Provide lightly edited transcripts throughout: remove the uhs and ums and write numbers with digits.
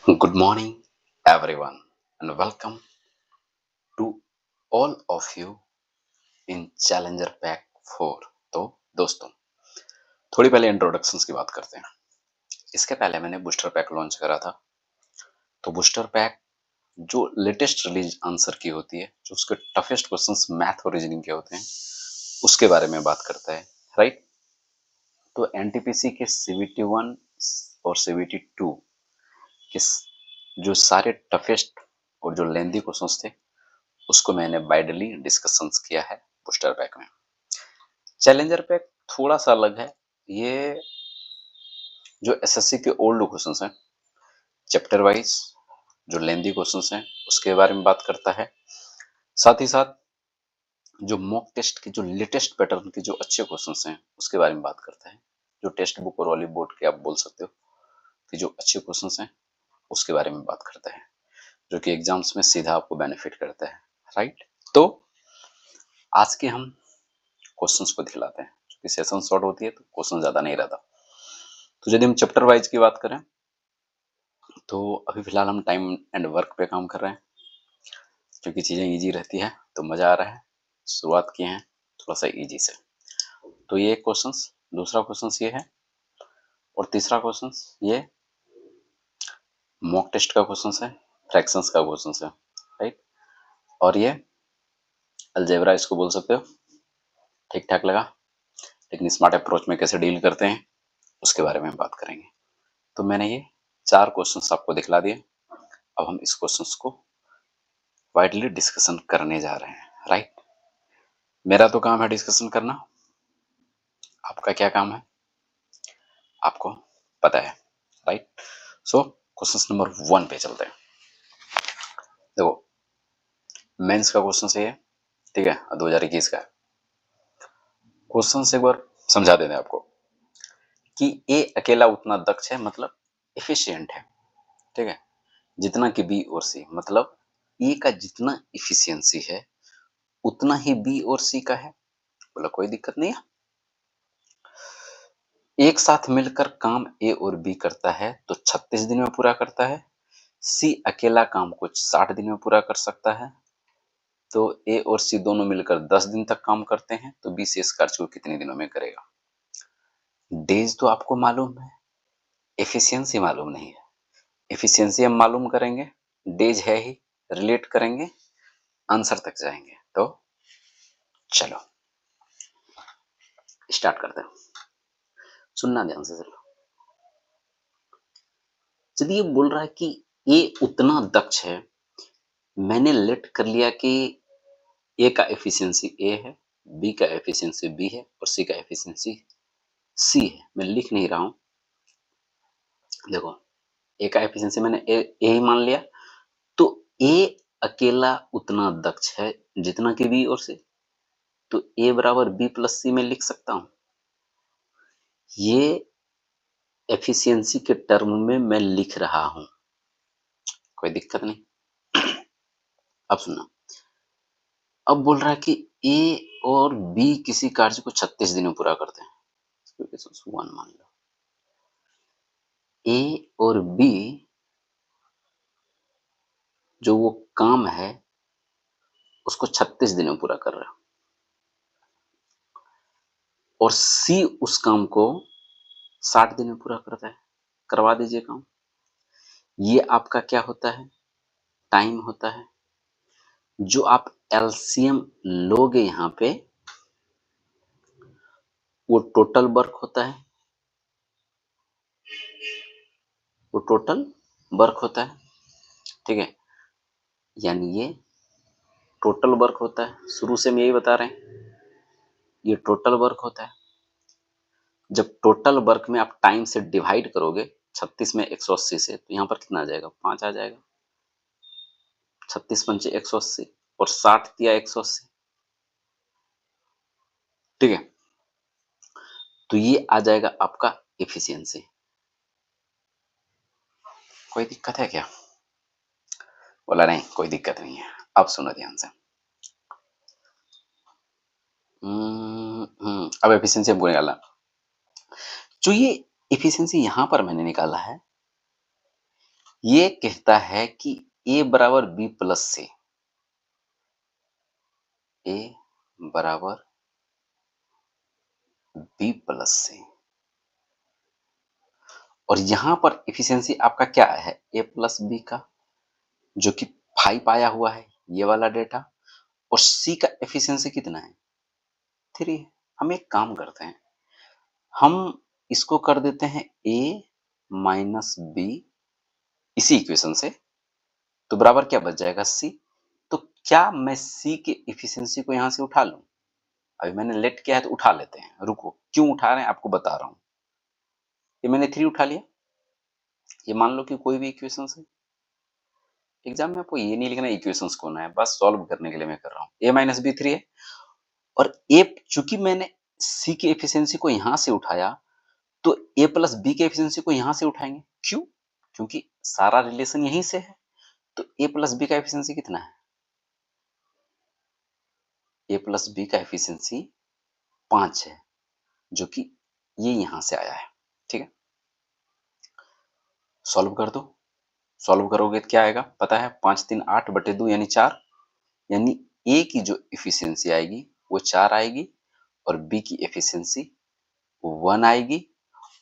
Good morning, everyone, and welcome to all of you in Challenger Pack 4। तो दोस्तों, थोड़ी पहले इंट्रोडक्शंस की बात करते हैं। इसके पहले मैंने बूस्टर पैक लॉन्च करा था। तो बूस्टर पैक जो लेटेस्ट रिलीज आंसर की होती है, जो उसके टफेस्ट क्वेश्चंस मैथ और रीजनिंग के होते हैं, उसके बारे में बात करता है, राइट। तो एनटीपीसी के सीवीटी 1 और सीवीटी 2 के जो सारे टफेस्ट और जो लेंदी क्वेश्चंस थे, उसको मैंने वाइडली डिस्कशंस किया है बूस्टर पैक में। चैलेंजर पैक थोड़ा सा अलग है। ये जो एसएससी के ओल्ड क्वेश्चंस हैं, चैप्टर वाइज जो लेंदी क्वेश्चंस हैं, उसके बारे में बात करता है। साथ ही साथ जो मॉक टेस्ट के जो लेटेस्ट पैटर्न के जो अच्छे क्वेश्चंस हैं, उसके बारे में बात करता है। जो टेक्स्ट बुक और ऑलिव बोर्ड के आप बोल सकते हो कि जो अच्छे क्वेश्चंस हैं, उसके बारे में बात करता है, जो कि एग्जाम्स में सीधा आपको बेनिफिट करता है, राइट। तो आज के हम क्वेश्चंस को दिखलाते हैं, क्योंकि सेशन शॉर्ट होती है तो क्वेश्चन ज्यादा नहीं रहता। तो यदि हम चैप्टर वाइज की बात करें, तो अभी फिलहाल हम टाइम एंड वर्क पे काम कर रहे हैं, क्योंकि चीजें इजी रहती है तो मजा आ रहा है। शुरुआत किए हैं थोड़ा सा इजी से। तो ये एक क्वेश्चन, दूसरा क्वेश्चन ये है, और तीसरा क्वेश्चन ये मॉक टेस्ट का क्वेश्चन है, फ्रैक्शंस का क्वेश्चन है, राइट। और ये अलजेब्रा इसको बोल सकते हो। ठीक ठाक लगा, लेकिन स्मार्ट अप्रोच में कैसे डील करते हैं, उसके बारे में बात करेंगे। तो मैंने ये 4 क्वेश्चंस आपको दिखला दिए। अब हम इस क्वेश्चंस को वाइडली डिस्कशन करने जा रहे हैं, राइट। मेरा तो काम है डिस्कशन करना, आपका क्या काम है आपको पता है, राइट। सो क्वेश्चन नंबर 1 पे चलते हैं। देखो, मेंस का क्वेश्चन से है, ठीक है, 2021 का क्वेश्चन से एक बार समझा देते हैं आपको कि ए अकेला उतना दक्ष है, मतलब एफिशिएंट है, ठीक है, जितना कि बी और सी। मतलब ए का जितना इफिशियंसी है उतना ही बी और सी का है। बोला कोई दिक्कत नहीं है। एक साथ मिलकर काम ए और बी करता है तो 36 दिन में पूरा करता है। सी अकेला काम कुछ 60 दिन में पूरा कर सकता है। तो ए और सी दोनों मिलकर 10 दिन तक काम करते हैं, तो बी से इस कार्य को कितने दिनों में करेगा। डेज तो आपको मालूम है, एफिशिएंसी मालूम नहीं है। एफिशिएंसी हम मालूम करेंगे, डेज है ही, रिलेट करेंगे, आंसर तक जाएंगे। तो चलो स्टार्ट करते हैं, सुनना ध्यान से चलो। चलिए, बोल रहा है कि ए उतना दक्ष है, मैंने लेट कर लिया कि ए का एफिशिएंसी ए है, बी का एफिशिएंसी बी है और सी का एफिशिएंसी सी है। मैं लिख नहीं रहा हूं, देखो, ए का एफिशिएंसी मैंने ए ही मान लिया। तो ए अकेला उतना दक्ष है जितना कि बी और सी। तो ए बराबर बी प्लस सी में लिख सकता हूं। ये एफिशिएंसी के टर्म में मैं लिख रहा हूं, कोई दिक्कत नहीं। अब सुनना, अब बोल रहा है कि ए और बी किसी कार्य को 36 दिन में पूरा करते हैं। वन मान लो, ए और बी जो वो काम है उसको 36 दिन में पूरा कर रहा है, और सी उस काम को 60 दिन में पूरा करता है। करवा दीजिए काम। ये आपका क्या होता है, टाइम होता है। जो आप एलसीएम लोगे यहां पे, वो टोटल वर्क होता है, वो टोटल वर्क होता है, ठीक है। यानी ये टोटल वर्क होता है, शुरू से हम यही बता रहे हैं, ये टोटल वर्क होता है। जब टोटल वर्क में आप टाइम से डिवाइड करोगे 36 में 180 से, तो यहाँ पर कितना आ जाएगा, 5 आ जाएगा। 36 पंचे 180 और 60 दिया 180, ठीक है। तो ये आ जाएगा आपका एफिशिएंसी। कोई दिक्कत है क्या? बोला नहीं, कोई दिक्कत नहीं है। अब सुनो ध्यान से। अब एफिशिएंसी हमको निकालना। जो ये एफिशिएंसी यहां पर मैंने निकाला है, ये कहता है कि a बराबर b प्लस सी, a बराबर b प्लस सी, और यहां पर एफिशिएंसी आपका क्या है, a प्लस बी का, जो कि 5 आया हुआ है, ये वाला डेटा, और c का एफिशिएंसी कितना है, 3 है। हम एक काम करते हैं, हम इसको कर देते हैं a माइनस बी इसी इक्वेशन से, तो बराबर क्या बच जाएगा, c। तो क्या मैं c के एफिशिएंसी को यहां से उठा लूं? अभी मैंने लेट किया है तो उठा लेते हैं, रुको, क्यों उठा रहे हैं आपको बता रहा हूं। ये मैंने 3 उठा लिया, ये मान लो कि कोई भी इक्वेशन है, एग्जाम में आपको ये नहीं लिखना इक्वेशंस कौन है, बस सॉल्व करने के लिए मैं कर रहा हूँ। a माइनस बी 3 है, और a चूंकि मैंने c की एफिशिएंसी को यहां से उठाया, तो a प्लस बी के एफिशिएंसी को यहां से उठाएंगे, क्यों? क्योंकि सारा रिलेशन यहीं से है। तो a प्लस बी का एफिशिएंसी कितना है, a प्लस बी का एफिशिएंसी 5 है, जो कि ये यहां से आया है। ठीक है, सॉल्व कर दो। सॉल्व करोगे तो क्या आएगा पता है, 5 3 8 बटे 2 यानी 4, यानी ए की जो एफिशिएंसी आएगी वो 4 आएगी, और बी की एफिशिएंसी 1 आएगी,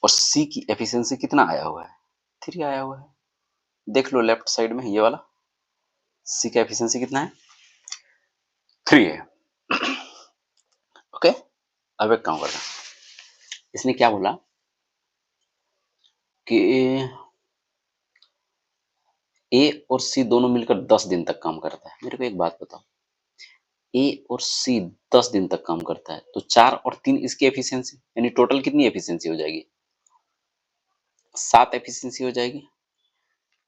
और सी की एफिशिएंसी कितना आया हुआ है, 3 आया हुआ है। देख लो लेफ्ट साइड में ये वाला, सी का एफिशिएंसी कितना है, 3 है। ओके, अब एक काम करना, इसने क्या बोला कि ए और सी दोनों मिलकर 10 दिन तक काम करता है। मेरे को एक बात बताओ, ए और सी 10 दिन तक काम करता है, तो 4 और 3 इसकी एफिशिएंसी, यानी टोटल कितनी एफिशिएंसी हो जाएगी, 7 एफिशिएंसी हो जाएगी।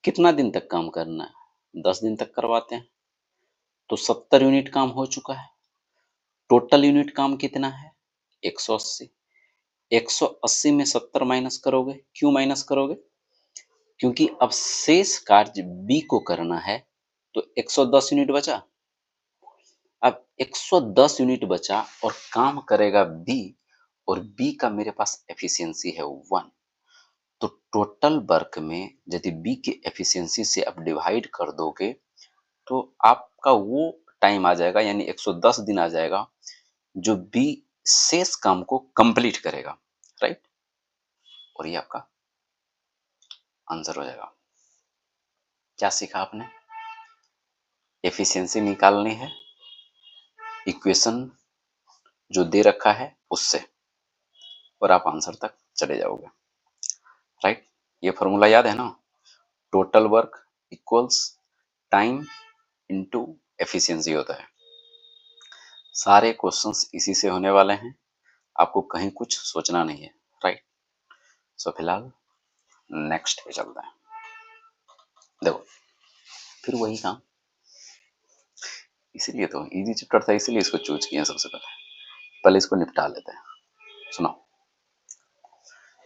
कितना दिन तक काम करना है, 10 दिन तक करवाते हैं, तो 70 यूनिट काम हो चुका है। टोटल यूनिट काम कितना है, 180। 180 में 70 माइनस करोगे, क्यों माइनस करोगे, क्योंकि अब शेष कार्य बी को करना है, तो 110 यूनिट बचा। अब 110 यूनिट बचा और काम करेगा बी, और बी का मेरे पास एफिशिएंसी है 1। तो टोटल वर्क में यदि बी के एफिशिएंसी से आप डिवाइड कर दोगे, तो आपका वो टाइम आ जाएगा, यानी 110 दिन आ जाएगा, जो बी शेष काम को कंप्लीट करेगा, राइट। और ये आपका आंसर हो जाएगा। क्या सीखा आपने, एफिशिएंसी निकालनी है इक्वेशन जो दे रखा है उससे, और आप आंसर तक चले जाओगे, राइट। ये फॉर्मूला याद है ना, total work equals time into efficiency होता है। सारे क्वेश्चंस इसी से होने वाले हैं, आपको कहीं कुछ सोचना नहीं है, राइट। सो फिलहाल नेक्स्ट पे चलते हैं। देखो, फिर वही काम, इसीलिए तो इजी चैप्टर था, इसीलिए इसको चूज किया सबसे पहले। पहले इसको निपटा लेते हैं। सुनो,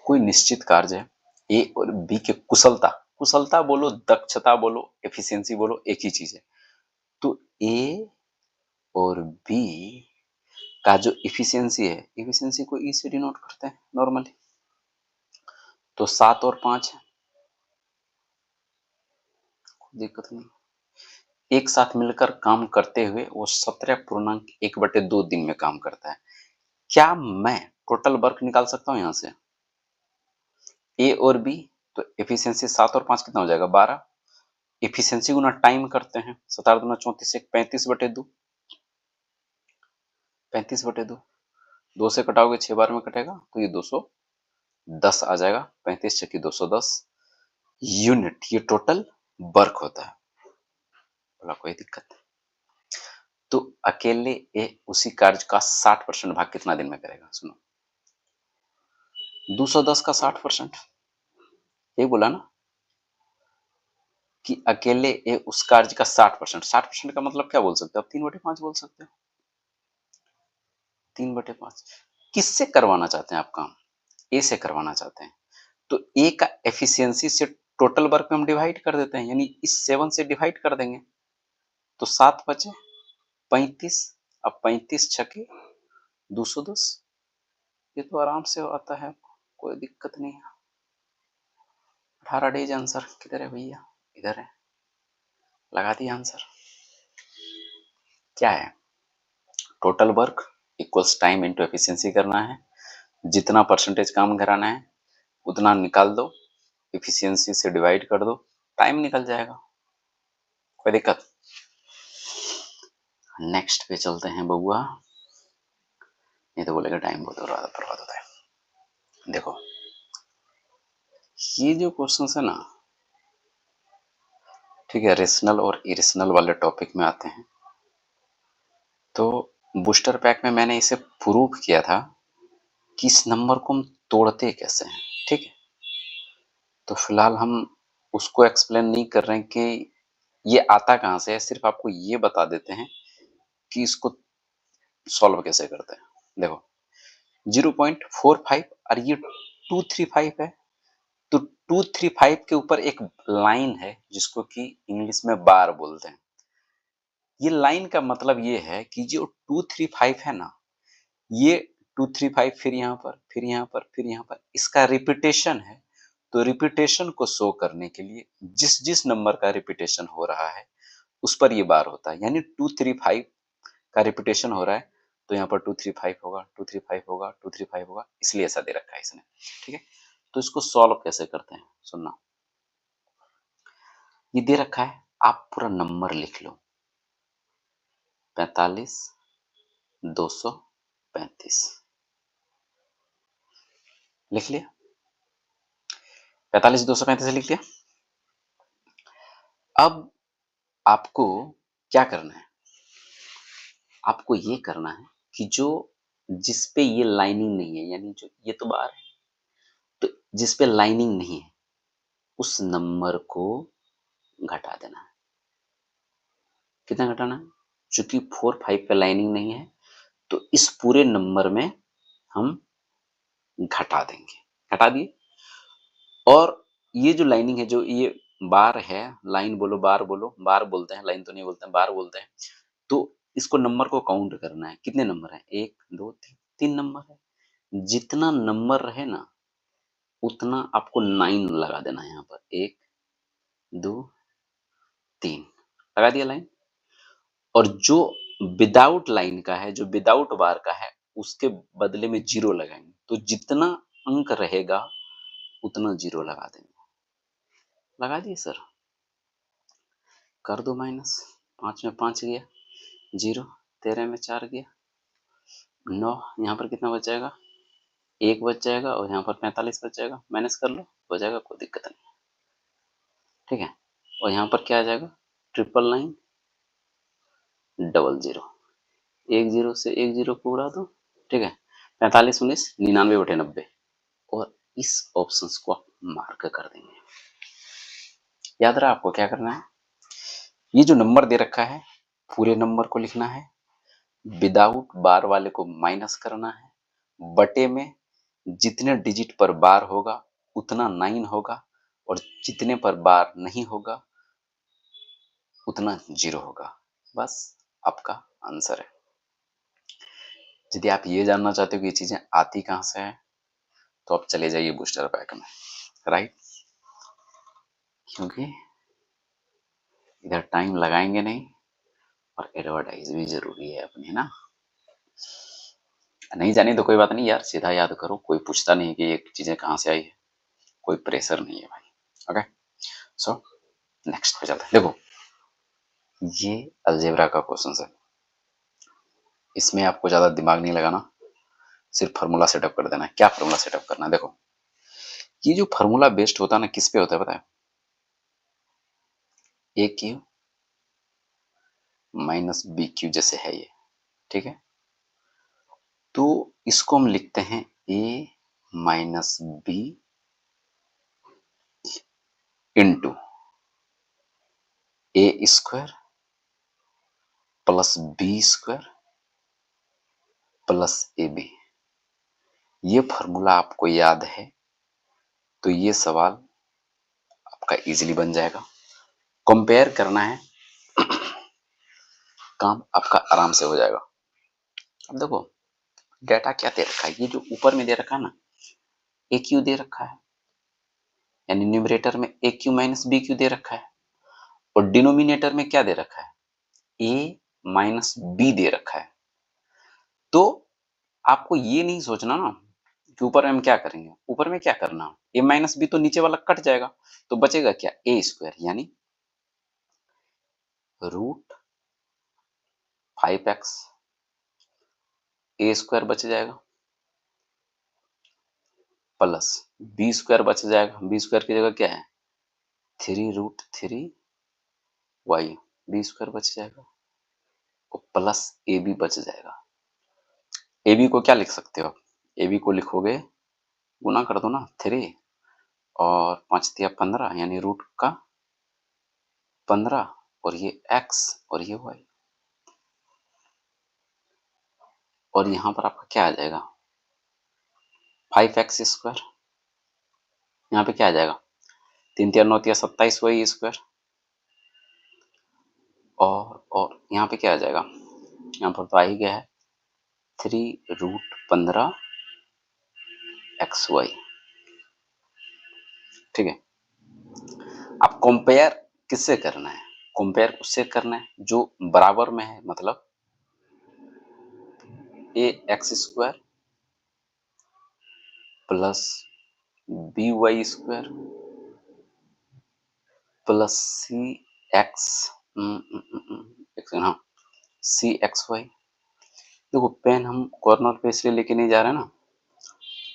कोई निश्चित कार्य है, ए और बी के कुशलता, कुशलता बोलो, दक्षता बोलो, एफिशिएंसी बोलो, एक ही चीज है। तो ए और बी का जो एफिशिएंसी है, एफिशिएंसी को ई से डिनोट करते हैं नॉर्मली, तो 7 और 5 है, कोई दिक्कत नहीं। एक साथ मिलकर काम करते हुए वो 17.1/2 दिन में काम करता है। क्या मैं टोटल वर्क निकाल सकता हूँ यहाँ से, ए और बी, तो एफिशिएंसी 7 और 5 कितना हो जाएगा, 12। एफिशिएंसी गुना टाइम करते हैं, 17 दूना 34, 35/2, 35/2, 2 से कटाओगे 6 बार में कटेगा, तो ये 210 आ जाएगा, 35 छक्की 210 यूनिट, ये टोटल वर्क होता है। बोला कोई दिक्कत, तो अकेले ए उसी कार्य का 60% भाग कितना दिन में करेगा, सुनो, 210 का 60%, ये बोला ना कि अकेले ए उस कार्य का 60%, 60% का मतलब क्या बोल सकते हो आप, 3/5 बोल सकते हो, 3/5। किससे करवाना चाहते हैं आप काम, ए से करवाना चाहते हैं, तो ए का एफिशिएंसी से टोटल वर्क में हम डिवाइड कर देते हैं, यानी इस 7 से डिवाइड कर देंगे, तो 7 बचे 35। अब 35 छके 210, ये तो आराम से आता है, कोई दिक्कत नहीं है। 18 डेज आंसर किधर है भैया, इधर है, लगा दिया आंसर। क्या है? Total work equals time into efficiency करना है, जितना परसेंटेज काम कराना है उतना निकाल दो, एफिशिएंसी से डिवाइड कर दो, टाइम निकल जाएगा, कोई दिक्कत। नेक्स्ट पे चलते हैं बउआ, नहीं तो बोलेगा टाइम बहुत बर्बाद होता है। देखो ये जो क्वेश्चन है ना, ठीक है, रेशनल और इरेशनल वाले टॉपिक में आते हैं। तो बूस्टर पैक में मैंने इसे प्रूव किया था कि इस नंबर को हम तोड़ते कैसे हैं, ठीक है। तो फिलहाल हम उसको एक्सप्लेन नहीं कर रहे हैं कि ये आता कहाँ से है, सिर्फ आपको ये बता देते हैं कि इसको सॉल्व कैसे करते हैं। देखो 0.45 और ये 235 है, तो 235 के ऊपर एक लाइन है जिसको कि इंग्लिश में बार बोलते हैं। ये लाइन का मतलब ये है कि जो 235 है ना, ये 235 फिर यहाँ पर, फिर यहाँ पर, फिर यहाँ पर, इसका रिपीटेशन है। तो रिपीटेशन को शो करने के लिए जिस जिस नंबर का रिपीटेशन हो रहा है उस पर ये बार होता है। यानी 235 का रिपीटेशन हो रहा है तो यहाँ पर 235 होगा, 235 होगा, 235 होगा, इसलिए ऐसा दे रखा है इसने, ठीक है। तो इसको सॉल्व कैसे करते हैं सुनना। ये दे रखा है, आप पूरा नंबर लिख लो, 45,235 लिख लिया, 45,235 लिख लिया। अब आपको क्या करना है, आपको ये करना है कि जो जिस पे ये लाइनिंग नहीं है, यानी जो ये तो बार है, तो जिस पे लाइनिंग नहीं है उस नंबर को घटा देना है। कितना घटाना है? चूंकि 4-5 पे लाइनिंग नहीं है तो इस पूरे नंबर में हम घटा देंगे, घटा दिए। और ये जो लाइनिंग है, जो ये बार है, लाइन बोलो बार बोलो, बार बोलते हैं, लाइन तो नहीं बोलते हैं, बार बोलते हैं। तो इसको नंबर को काउंट करना है, कितने नंबर हैं, 1 2 3, 3 नंबर है। जितना नंबर रहे ना उतना आपको 9 लगा देना है यहाँ पर, 1 2 3 लगा दिया लाइन। और जो विदाउट लाइन का है, जो विदाउट बार का है, उसके बदले में 0 लगाएंगे। तो जितना अंक रहेगा उतना 0 लगा देंगे। लगा दिए सर, कर दो माइनस, 5 में 5 गया 0, 13 में 4 गया 9, यहाँ पर कितना बच जाएगा, 1 बच जाएगा, और यहाँ पर 45 बच जाएगा, माइनस कर लो, हो जाएगा, कोई दिक्कत नहीं, ठीक है। और यहाँ पर क्या आ जाएगा, 999 00, 1 0 से 1 0 को उड़ा दो, ठीक है। 45 19 99/90, और इस ऑप्शन को आप मार्क कर देंगे। याद रहा आपको क्या करना है, ये जो नंबर दे रखा है पूरे नंबर को लिखना है, विदाउट बार वाले को माइनस करना है, बटे में जितने डिजिट पर बार होगा उतना 9 होगा, और जितने पर बार नहीं होगा उतना 0 होगा। बस आपका आंसर है। यदि आप ये जानना चाहते हो कि ये चीजें आती कहां से है तो आप चले जाइए बूस्टर पैक में, राइट। क्योंकि इधर टाइम लगाएंगे नहीं और एडवर्टाइज भी जरूरी है अपनी, है ना। नहीं जानी तो कोई बात नहीं यार, सीधा याद करो, कोई पूछता नहीं कि ये चीजें कहाँ से आई है, कोई प्रेशर नहीं है भाई। ओके, सो नेक्स्ट पे चलते हैं। देखो ये अलजेब्रा का क्वेश्चन है, इसमें आपको ज्यादा दिमाग नहीं लगाना, सिर्फ फार्मूला सेटअप कर देना है। क्या फार्मूला सेटअप करना है, देखो ये जो फार्मूला बेस्ड होता है ना, किस पे होता है पता है, ए क्यू माइनस बी क्यू जैसे है ये, ठीक है। तो इसको हम लिखते हैं a minus b into a square plus b square plus a b. ये फार्मूला आपको याद है तो ये सवाल आपका इजीली बन जाएगा। कंपेयर करना है, काम आपका आराम से हो जाएगा। अब देखो डेटा क्या दे रखा है, ये जो ऊपर में दे रखा है ना, ए क्यू दे रखा है, यानी न्यूमरेटर में ए क्यू माइनस बी क्यू दे रखा है, और डिनोमिनेटर में क्या दे रखा है, a माइनस बी दे रखा है। तो आपको ये नहीं सोचना ना कि ऊपर में हम क्या करेंगे, ऊपर में क्या करना, a माइनस बी तो नीचे वाला कट जाएगा, तो बचेगा क्या, a स्क्वायर यानी रूट 5x a स्क्वायर बच जाएगा प्लस बी स्क्वायर बच जाएगा, बी स्क्वायर की जगह क्या है 3√3y, बी स्क्वायर बच जाएगा और प्लस ए बी बच जाएगा। ए बी को क्या लिख सकते हो आप, ए बी को लिखोगे गुना कर दो ना 3 और 5 तिया 15 यानी रूट का 15 और ये x और ये y, और यहाँ पर आपका क्या आ जाएगा 5x स्क्वायर, यहाँ पे क्या आ जाएगा 3 तिया 9 तिया 27 y स्क्वायर, और यहाँ पे क्या आ जाएगा, यहाँ पर तो आ ही गया है 3√15 xy। ठीक है, अब कंपेयर किससे करना है, कंपेयर उससे करना है जो बराबर में है, मतलब a x square plus b y square plus c x हाँ सी एक्स वाई। देखो पेन हम कॉर्नर पे इसलिए लेके नहीं जा रहे हैं ना,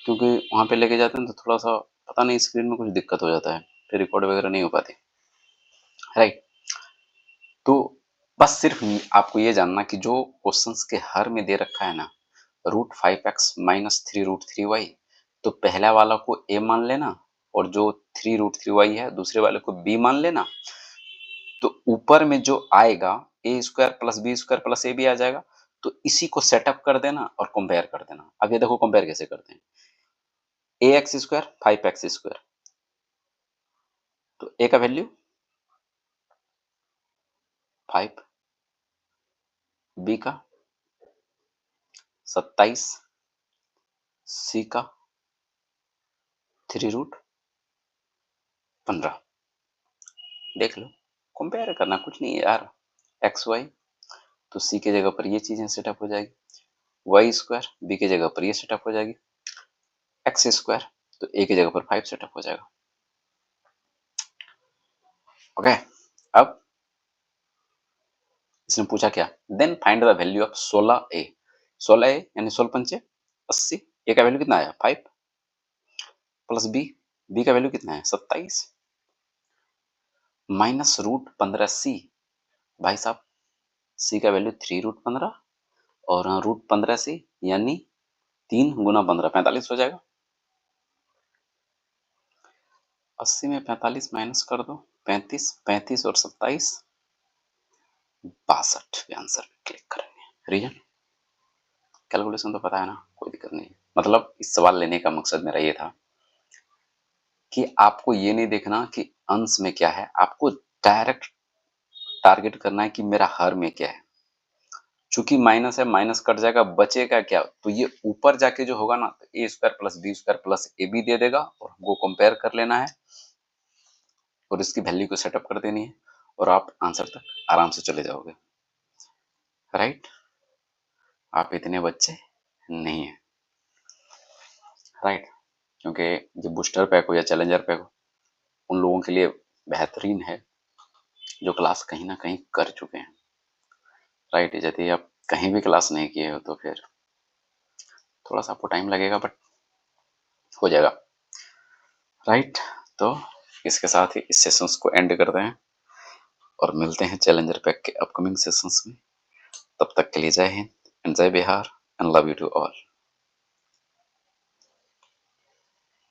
क्योंकि वहां पे लेके जाते हैं तो थोड़ा सा पता नहीं स्क्रीन में कुछ दिक्कत हो जाता है, फिर रिकॉर्ड वगैरह नहीं हो पाती, राइट। तो बस सिर्फ आपको ये जानना कि जो क्वेश्चंस के हर में दे रखा है ना √5x माइनस 3√3y, तो पहला वाला को a मान लेना और जो 3√3y है दूसरे वाले को b मान लेना, तो ऊपर में जो आएगा a square plus b square plus a b आ जाएगा, तो इसी को सेटअप कर देना और कंपेयर कर देना। अब ये देखो कंपेयर कैसे करते हैं, ए एक्स स्क्वायर 5x स्क्वायर, तो a का वैल्यू 5, b का 27, c का 3√15। देख लो, कंपेयर करना कुछ नहीं है यार, एक्स वाई तो सी के जगह पर ये चीजें सेटअप हो जाएगी, वाई स्क्वायर बी के जगह पर ये सेटअप हो जाएगी, एक्स स्क्वायर तो ए की जगह पर 5 सेटअप हो जाएगा। ओके, अब इसने पूछा क्या, then find the value of 16a, 16a यानी 16 पंचे 80, ए का वैल्यू कितना आया 5 प्लस बी का वैल्यू कितना है 27 माइनस √15c, भाई साहब सी का वैल्यू 3√15 और √15c यानी 3 गुना 15 45 हो जाएगा, 80 में 45 माइनस कर दो 35, 35 और 27 62 के आंसर पे क्लिक करेंगे। रीजन कैलकुलेशन तो पता है ना, कोई दिक्कत नहीं है। मतलब इस सवाल लेने का मकसद मेरा ये था कि आपको ये नहीं देखना कि अंश में क्या है, आपको डायरेक्ट टारगेट करना है कि मेरा हर में क्या है। चूंकि माइनस है, माइनस कट जाएगा, बचेगा क्या, तो ये ऊपर जाके जो होगा ना a square plus b square plus a b दे देगा और हमको कंपेयर कर लेना है और इसकी वैल्यू को सेटअप कर देनी है और आप आंसर तक आराम से चले जाओगे, राइट। आप इतने बच्चे नहीं है, राइट, क्योंकि जो बूस्टर पैक हो या चैलेंजर पैक हो उन लोगों के लिए बेहतरीन है जो क्लास कहीं ना कहीं कर चुके हैं, राइट। यदि आप कहीं भी क्लास नहीं किए हो तो फिर थोड़ा सा आपको टाइम लगेगा बट हो जाएगा, राइट। तो इसके साथ ही इस सेशंस को एंड करते हैं और मिलते हैं चैलेंजर पैक के अपकमिंग सेशंस में। तब तक के लिए जय हिंद एंड जय Bihar and love you to all.